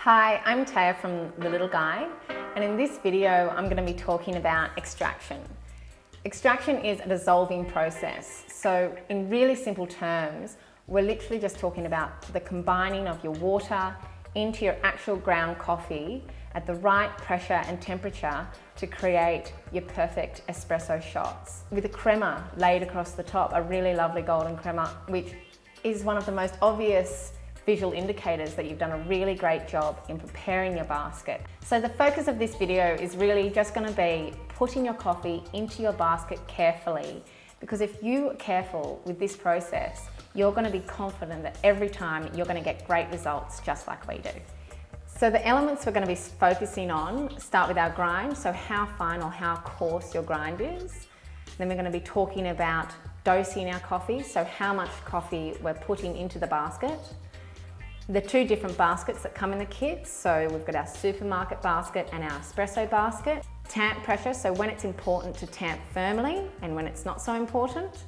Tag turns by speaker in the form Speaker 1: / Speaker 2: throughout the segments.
Speaker 1: Hi, I'm Taya from The Little Guide, and in this video I'm going to be talking about extraction. Extraction is a dissolving process, so in really simple terms, we're literally just talking about the combining of your water into your actual ground coffee at the right pressure and temperature to create your perfect espresso shots. With a crema laid across the top, a really lovely golden crema, which is one of the most obvious visual indicators that you've done a really great job in preparing your basket. So the focus of this video is really just going to be putting your coffee into your basket carefully, because if you are careful with this process, you're going to be confident that every time you're going to get great results just like we do. So the elements we're going to be focusing on start with our grind, so how fine or how coarse your grind is. Then we're going to be talking about dosing our coffee, so how much coffee we're putting into the basket. The two different baskets that come in the kit, so we've got our supermarket basket and our espresso basket. Tamp pressure, so when it's important to tamp firmly and when it's not so important.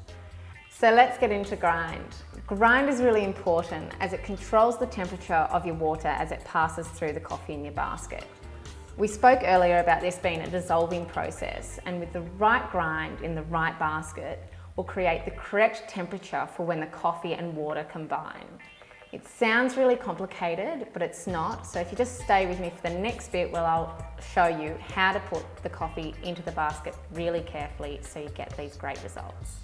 Speaker 1: So let's get into grind. Grind is really important as it controls the temperature of your water as it passes through the coffee in your basket. We spoke earlier about this being a dissolving process, and with the right grind in the right basket will create the correct temperature for when the coffee and water combine. It sounds really complicated, but it's not. So if you just stay with me for the next bit, where I'll show you how to put the coffee into the basket really carefully so you get these great results.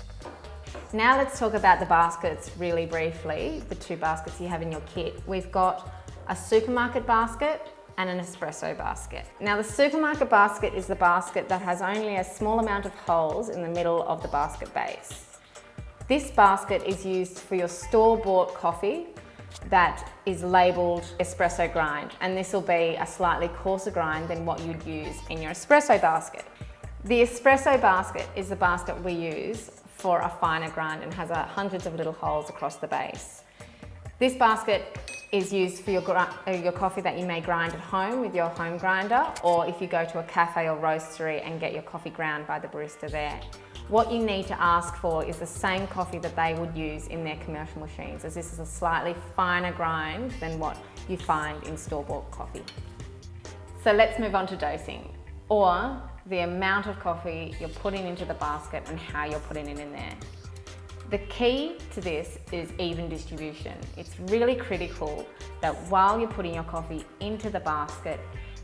Speaker 1: Now let's talk about the baskets really briefly, the two baskets you have in your kit. We've got a supermarket basket and an espresso basket. Now the supermarket basket is the basket that has only a small amount of holes in the middle of the basket base. This basket is used for your store-bought coffee that is labelled espresso grind, and this will be a slightly coarser grind than what you'd use in your espresso basket. The espresso basket is the basket we use for a finer grind and has hundreds of little holes across the base. This basket is used for your coffee that you may grind at home with your home grinder, or if you go to a cafe or roastery and get your coffee ground by the barista there. What you need to ask for is the same coffee that they would use in their commercial machines, as this is a slightly finer grind than what you find in store-bought coffee. So let's move on to dosing, or the amount of coffee you're putting into the basket and how you're putting it in there. The key to this is even distribution. It's really critical that while you're putting your coffee into the basket,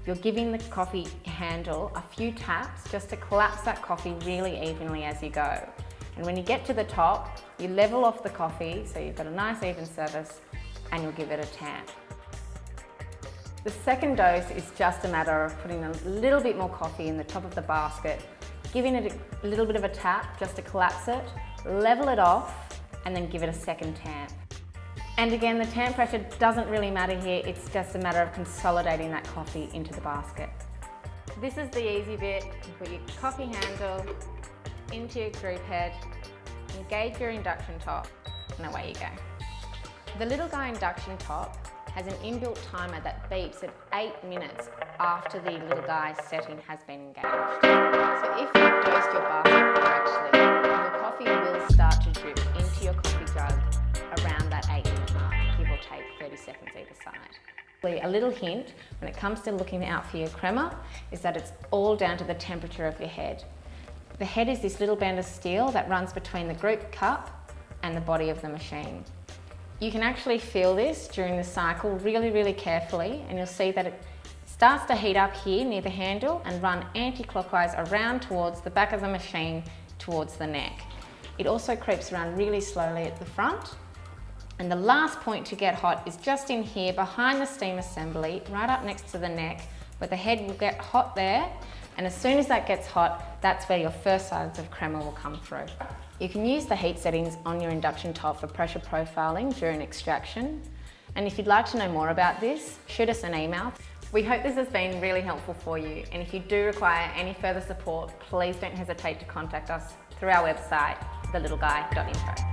Speaker 1: you're giving the coffee handle a few taps just to collapse that coffee really evenly as you go. And when you get to the top, you level off the coffee so you've got a nice even surface, and you'll give it a tamp. The second dose is just a matter of putting a little bit more coffee in the top of the basket, giving it a little bit of a tap just to collapse it, level it off, and then give it a second tamp. And again, the tamp pressure doesn't really matter here, it's just a matter of consolidating that coffee into the basket. This is the easy bit. You put your coffee handle into your group head, engage your induction top, and away you go. The Little Guy induction top has an inbuilt timer that beeps at 8 minutes after the Little Guy setting has been engaged. So if you've dosed your basket correctly, your coffee will start to drip into your coffee jug around that 8-minute mark, give or take 30 seconds either side. A little hint when it comes to looking out for your crema is that it's all down to the temperature of your head. The head is this little band of steel that runs between the group cup and the body of the machine. You can actually feel this during the cycle really carefully, and you'll see that it starts to heat up here near the handle and run anti-clockwise around towards the back of the machine towards the neck. It also creeps around really slowly at the front. And the last point to get hot is just in here behind the steam assembly, right up next to the neck, where the head will get hot there. And as soon as that gets hot, that's where your first signs of crema will come through. You can use the heat settings on your induction top for pressure profiling during extraction. And if you'd like to know more about this, shoot us an email. We hope this has been really helpful for you. And if you do require any further support, please don't hesitate to contact us through our website, thelittleguy.info.